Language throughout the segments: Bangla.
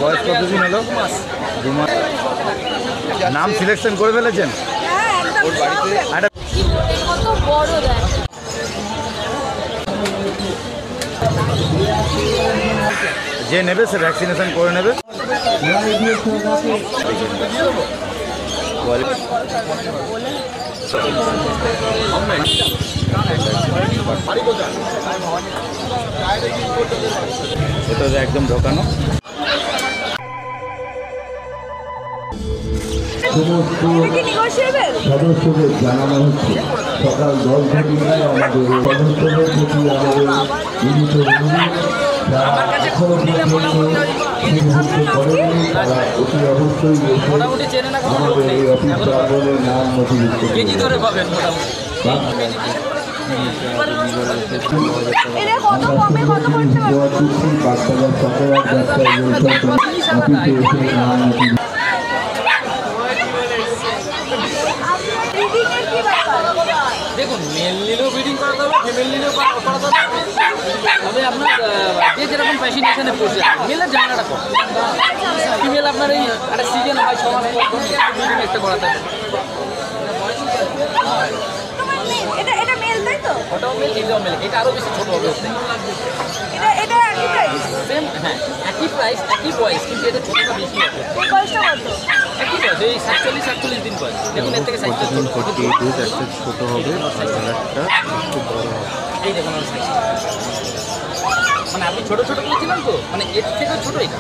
বয়স কতদিন হলো? 2 মাস। নাম সিলেকশন করে ফেলেছেন? ওর বাড়িতে যে নেবে সে ভ্যাকসিনেশন করে নেবে। এটা একদম ঢোকানো। সমস্ত সদস্যদের জানানো হচ্ছে সকাল 10 ঘটিকায় আমাদের সদস্যদের প্রতি আমাদের বিনীত অনুরোধ, যারা এখনো পর্যন্ত করেনি তারা অতি অবশ্যই আমাদের এই অফিস প্রাঙ্গণে নাম নথিভুক্ত করবেন। দেখুন, মেল নিলেও ব্রিডিং করাতে হবে, ফিমেল নিলেও করাতে হবে। তবে আপনার যে যেরকম প্যাশনেশনে পড়ছে, মেলের ঝামেলাটা কম। ফিমেল আপনার এই একটা সিজন হয় 6 মাস পর ব্রিডিং একটা করাতে হবে। এটা মেল তাই তো? ওটাও মেল, এটাও মেল। এটা আরও বেশি ছোটো হবে। এটা একই প্রাইস? সেম, হ্যাঁ, একই প্রাইস, একই বয়স, কিন্তু এটা ছোটোটা বেশি হবে। বয়সটা কত? একই বয়স, এই 47-48 দিন বয়স। দেখুন এর থেকে সাইজটা ছোটো হবে, একটু বড় হবে। এই দেখুন ওর সাইজ, মানে আপনি ছোটো ছোটো বলেছিলাম তো, মানে এর থেকেও ছোটো এটা,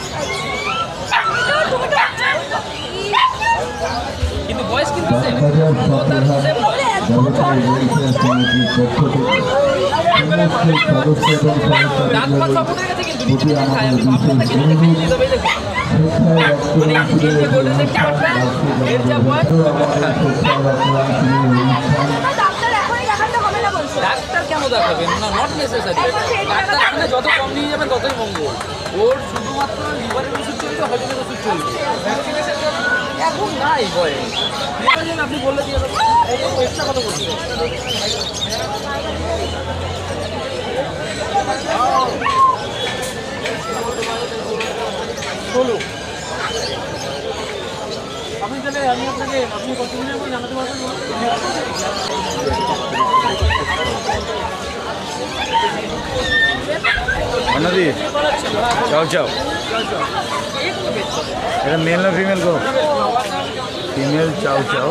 কিন্তু বয়স কিন্তু সেম। দাঁত পাঁচ ফুটের কাছে কিন্তু নিচে নিচে খায়। আমি আপনাকে নিচে দিয়ে দেবো। মানে এই যে গোল্ডেন রেট্রিভারটা, এর যা বয়স, ডাক্তার কেন দেখাবেন না? Not necessary. ডাক্তার এখানে যত কম নিয়ে যাবেন ততই মঙ্গল। ওর শুধুমাত্র লিভারের ওষুধ চলছে, হজমের ওষুধ চলছে, এখন নাই বয়স। আপনি বললে দিয়ে দেবো। এক্সট্রা কথা বলছি। চলো আপনি তাহলে আমি আপনাকে আপনি কত দিনের পর জানাতে পারবেন? অন্যদি চাও চাও, এটা মেল না ফিমেল গো? ফিমেল চাও চাও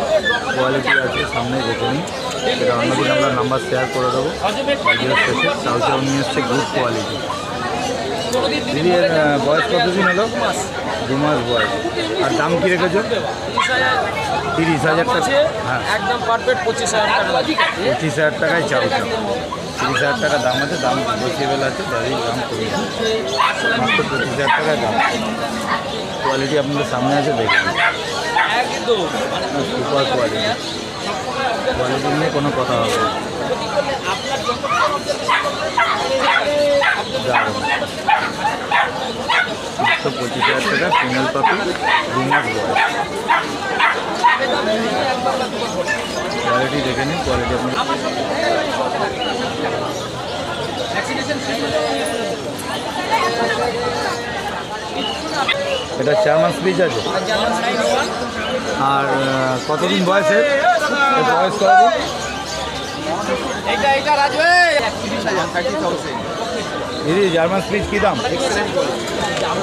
কোয়ালিটি আছে, সামনে দেখে নিন। এটা অন্যদিন আমরা নাম্বার শেয়ার করে দেবো। চাও চাও নিয়ে এসছে গুড কোয়ালিটি। দিদি এর বয়স কতদিন হলো? 2 মাস বয়স। আর দাম কী রেখেছো? 30,000 টাকা। হ্যাঁ, একদম পারফেক্ট 25,000 টাকা। 25,000 টাকায় চাও চাও। 30,000 টাকা দাম আছে, দাম নেগোসিয়েবল আছে, দাঁড়িয়ে দাম কমে মাত্র 25,000 টাকায় দাম। কোয়ালিটি আপনাদের সামনে আছে, দেখুন সুপার কোয়ালিটি। কোয়ালিটি নিয়ে কোনো কথা হবে না। মাত্র 25,000 টাকা ফিমেল পাপি, 2 মাস বয়স। কোয়ালিটি দেখে নিন, কোয়ালিটি আপনার এটা 4 মাস পিস আছে। আর কতদিন বয়সে? বয়স কতদিন? দিদি জার্মান স্পিচ কী দাম?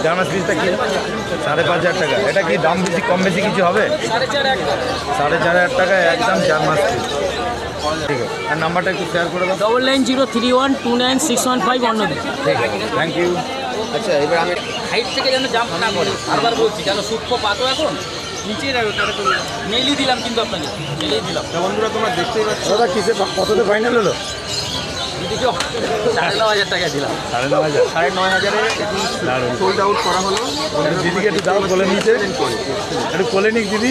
জার্মান স্পিচটা কি? 5,500 টাকা। এটা কি দাম বেশি কম বেশি কিছু হবে? 4,500 টাকায় একদম জার্মান স্পিচ। ঠিক আছে, আর নাম্বারটা একটু শেয়ার করে দাও। 9903129615 অন্যদিন। ঠিক আছে, থ্যাংক ইউ। আচ্ছা, এবার আমি হাইট থেকে যেন জাম্প না করে, বারবার বলছি, যেন সূক্ষ্ম পাতো এখন নিচে মেলই দিলাম, কিন্তু আপনাকে মেলেই দিলাম। বন্ধুরা তোমরা দেখতেই পাচ্ছ দাদা কিসে কততে ফাইনাল হলো? 9,500 টাকা দিলাম। 9,500। 9,500 সোল্ড আউট করা হলো। দিদিকে একটু দাও, বলে নিয়েছে একটু কোলে নিক দিদি।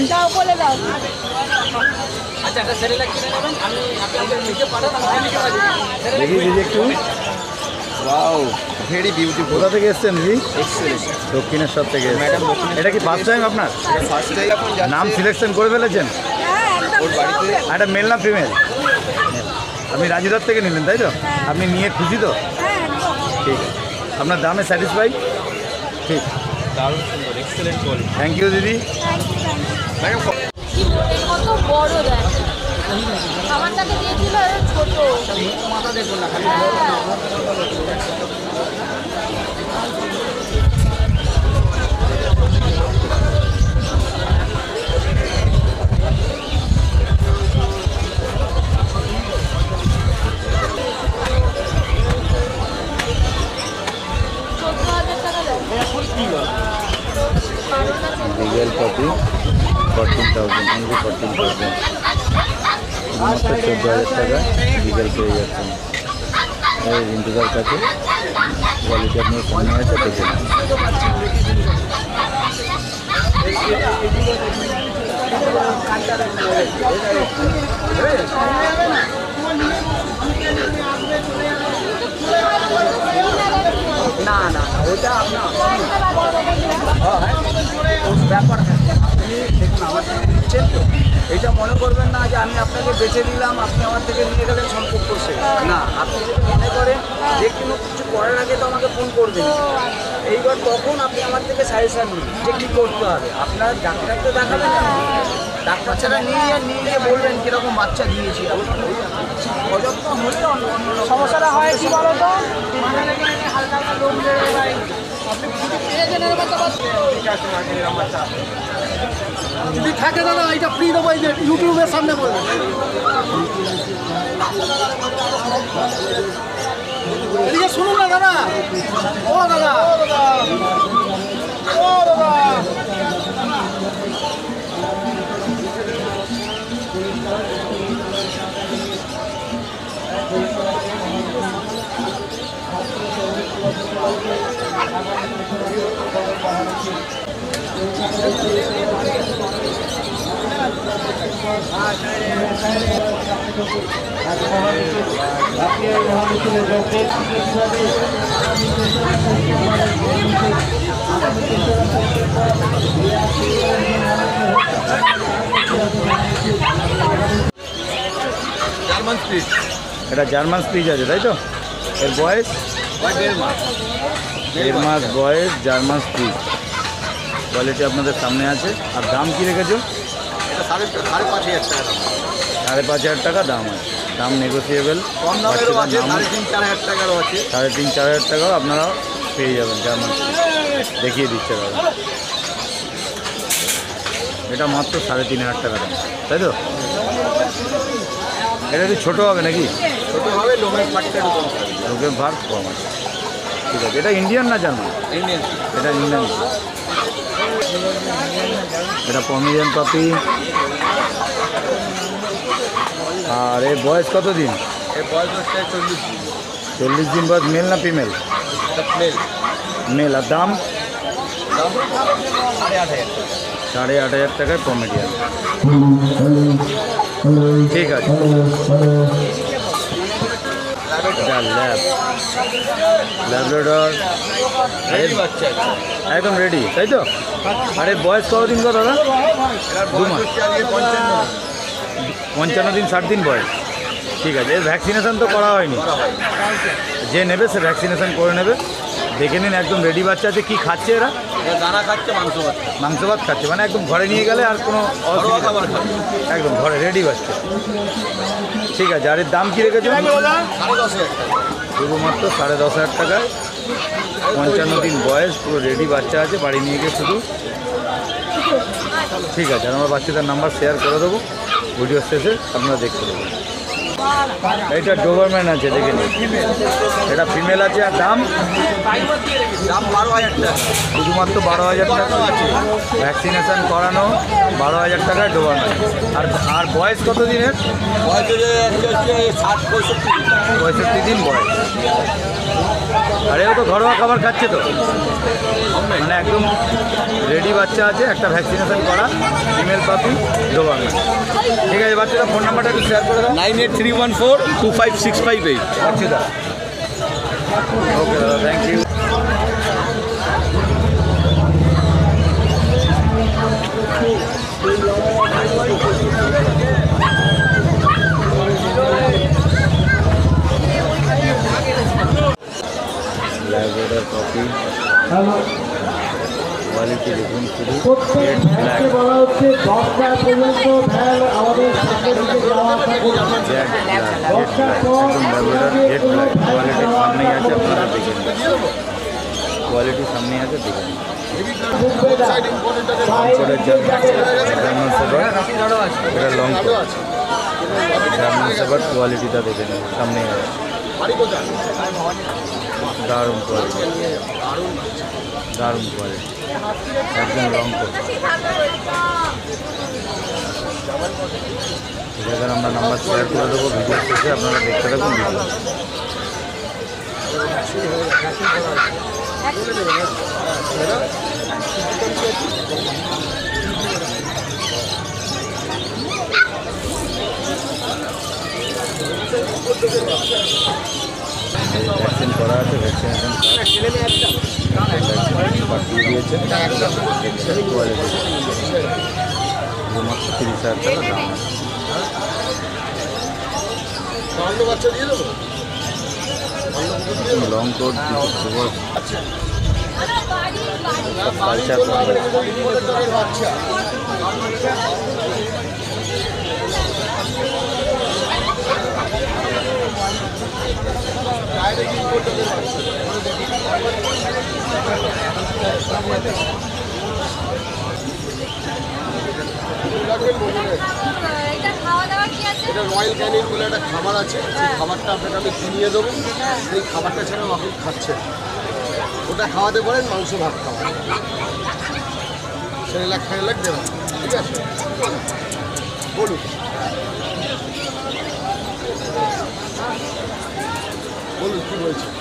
আচ্ছা, একটা সেরেলাক কিনে নেবেন, আমি আপনাকে নিজে পাঠান, দেখি দিদি একটু। Wow, very beautiful. কোথা থেকে এসছেন দিদি? দক্ষিণেশ্বর থেকে। ম্যাডাম, এটা কি ফার্স্ট টাইম আপনার? First time. নাম সিলেকশন করে ফেলেছেন? ওর বাড়িতে এটা মেল না ফিমেল? আপনি রাজুদার থেকে নিলেন তাই তো? আপনি নিয়ে খুশি তো? হ্যাঁ একদম। ঠিক আছে, আপনার দামে স্যাটিসফাই? ঠিক, দারুণ সুন্দর, এক্সেলেন্ট কোয়ালিটি। থ্যাংক ইউ দিদি। কত বড় দেখ, আমারটাকে দিয়েছিল ছোট। মাথা দেখুন না খালি। রিগেল কপি 14,000, অনলি 14,000, মাত্র 14,000 টাকা রিগেল পেয়ে যাচ্ছেন এই রিন্টুদার কাছে। কোয়ালিটি আপনার সামনে আছে, দেখে নিন। না না ওটা আপনার ব্যাপার না। আপনি দেখুন আমার থেকে নিচ্ছেন তো, এটা মনে করবেন না যে আমি আপনাকে বেচে দিলাম, আপনি আমার থেকে নিয়ে গেলেন সম্পর্ক সে না। আপনি যদি মনে করেন যে কোনো কিছু করার আগে তো আমাকে ফোন করবেন, এইবার তখন আপনি আমার থেকে সাজেশান নিন যে কী করতে হবে। আপনার ডাক্তার তো দেখাবেন না, ডাক্তার ছাড়া নিয়ে গিয়ে বলবেন কীরকম বাচ্চা দিয়েছি। অযত্ন হলে সমস্যাটা হয় কি বলো তো, হালকা হালকা লোক বেড়ে যায়। যদি থাকে দাদা এটা ফ্রি দেবো, এই যে ইউটিউবের সামনে বলবেন। এদিকে শুনুন না দাদা, ও দাদা, ও দাদা, জার্মান স্পিচ, এটা জার্মান স্পিচ আছে তাই তো? এর বয়স 1.5 মাস। 1.5 মাস বয়স, জার্মান স্পিচ। কোয়ালিটি আপনাদের সামনে আছে। আর দাম কি রেখেছো? এটা 5,500 টাকা দাম। 5,500 টাকা দাম আছে, দাম নেগোসিয়েবল। কম দামেরও আছে, 3,500-4,000 টাকারও আছে। 3,500-4,000 টাকাও আপনারা পেয়ে যাবেন জার্মান স্পিচ। দেখিয়ে দিচ্ছে দাদা, এটা মাত্র 3,500 টাকা দাম তাই তো? এটা একটু ছোটো হবে নাকি? ছোটো হবে, লোমের পাটটা কম থাকবে। লোকের ভার কম আছে, ঠিক আছে। এটা ইন্ডিয়ান না জার্মান? ইন্ডিয়ান। এটা ইন্ডিয়ান। এটা পমেরিয়ান পাপি। আর এর বয়স কত দিন? এর বয়স হচ্ছে 40 দিন। 40 দিন বয়স। মেল না ফিমেল? এটা মেল। মেল। আর দাম? দাম 8,500 টাকা। 8,500 টাকায় পমেরিয়ান। ঠিক আছে। এটা ল্যাব, ল্যাব্রাডর বাচ্চা একদম রেডি তাই তো? আরে বয়স কতদিন কত দাদা? এর বয়স হচ্ছে আজকে 55। 55 দিন 60 দিন বয়স। ঠিক আছে। এর ভ্যাকসিনেশন তো করা হয়নি, যে নেবে সে ভ্যাকসিনেশন করে নেবে। দেখে নিন একদম রেডি বাচ্চা আছে। কি খাচ্ছে এরা? দানা খাচ্ছে, মাংস খাচ্ছে, মাংস ভাত খাচ্ছে, মানে একদম ঘরে নিয়ে গেলে আর কোনো অসুবিধা খাবার খাচ্ছে। একদম ঘরে রেডি বাচ্চা। ঠিক আছে। আর এর দাম কী রেখেছো? 10,500 টাকা। শুধুমাত্র 10,500 টাকায়। 55 দিন বয়স, পুরো রেডি বাচ্চা আছে, বাড়ি নিয়ে গিয়ে শুধু। ঠিক আছে। আর আমার বাচ্চাদের নাম্বার শেয়ার করে দেবো ভিডিও শেষে, আপনারা দেখতে দেবেন। এইটা ডোবারম্যান আছে, দেখে নিন। এটা ফিমেল আছে। আর দাম? দাম 12,000 টাকা। শুধুমাত্র 12,000 টাকা আছে। ভ্যাকসিনেশন করানো 12,000 টাকায় ডোবারম্যান। আর বয়স কত দিনের? বয়স হচ্ছে 60-65 দিন বয়স। আরে ও তো ঘরোয়া খাবার খাচ্ছে তো, মানে একদম রেডি বাচ্চা আছে। একটা ভ্যাকসিনেশন করা ফিমেল পাপি, ডোবারম্যান। ঠিক আছে। বাচ্চারা ফোন নাম্বারটা একটু শেয়ার করে দাও। 9831425658। আচ্ছা দাদা, ওকে দাদা, থ্যাংক ইউ। কোয়ালিটি দেখুন শুধু প্রত্যেক বলা হচ্ছে 10টা পর্যন্ত ভ্যান আমাদের সামনে দিকে যাওয়া থাকবে। 10টার পর কোয়ালিটির সামনেই আছে, আপনারা দেখে নিন। কোয়ালিটির সামনেই আছে, দেখে নিন। এটা লং কোট, জার্মান শেপার্ড কোয়ালিটিটা দেখে নিন, সামনেই আছে। দারুণ কোয়ালিটি, দারুণ কোয়ালিটি, একদম লং কোট। এখানে আমরা নাম্বার শেয়ার করে দেবো ভিডিও শেষে, আপনারা দেখতে থাকুন ভিডিও। ভ্যাকসিন করা আছে, ভ্যাকসিনেশন পাঠিয়ে দিয়েছে। কোয়ালিটি মাত্র 30,000 টাকা দাম আছে। লং কোট এটা খাওয়া দাওয়া কি আছে? এটা রয়্যাল ক্যানিন বলে একটা খাবার আছে, সেই খাবারটা আপনাকে আমি কিনিয়ে দেবো। সেই খাবারটা ছাড়া আপনি খাচ্ছেন, ওটা খাওয়াতে পারেন, মাংস ভাত খাওয়া, সেরেলাক ফেরেলাক দেবেন, ঠিক আছে? বলুন বলুন কী বলছেন?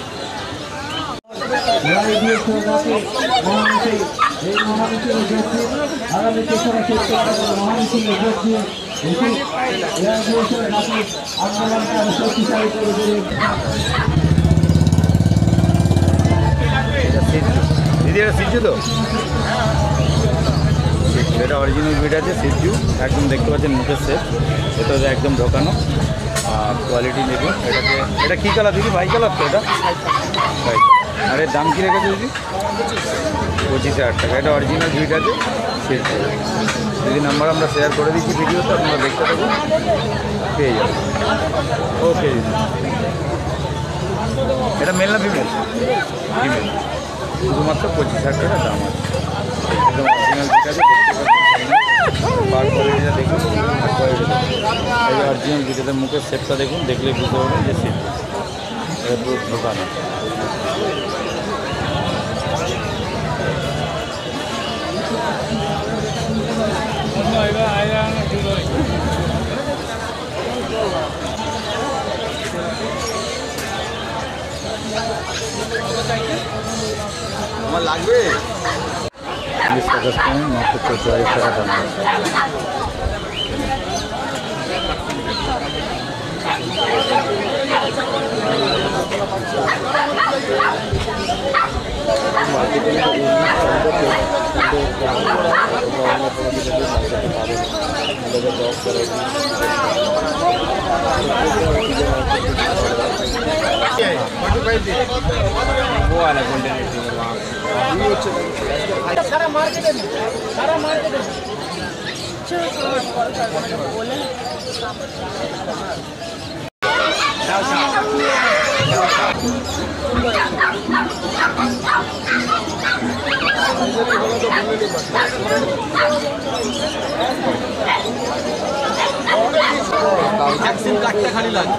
আগামী তেসরা সেপ্টেম্বর মহামিছিলে যোগ দিয়ে আন্দোলনকে শক্তিশালী করে দেবে। দিদি এটা সিজু তো, এটা অরিজিনাল ব্রিড আছে সিজু, একদম দেখতে পাচ্ছেন মুখের শেপ, এটা একদম ঢোকানো। আর কোয়ালিটি দেখুন, এটাকে এটা কী কালার দিদি? ভাই কালার তো এটা, ভাই। আর এর দাম কী রেখেছে দিদি? 25,000 টাকা। এটা অরিজিনাল ব্রিড আছে সিজু। দিদি নাম্বার আমরা শেয়ার করে দিচ্ছি ভিডিওতে, আপনারা দেখতে থাকুন, পেয়ে যাবেন। ওকে দিদি, এটা মেল না ফিমেল? ফিমেল, শুধুমাত্র 25,000 টাকা দাম আছে। একদম অরিজিনাল ব্রিড আছে, বার কোয়ালিটিটা দেখুন, এই অরিজিনাল ব্রিডের মুখের শেপটা দেখুন, দেখলে বুঝতে পারবেন যে সিট এটা পুরো ঢোকানো। আমার লাগবে 30 টাকা কম, মাত্র 44 টাকা দাম আছে। वो वाला कंटेंट সারা মার্কেটে ভ্যাকসিন কার্ডটা খালি লাগে।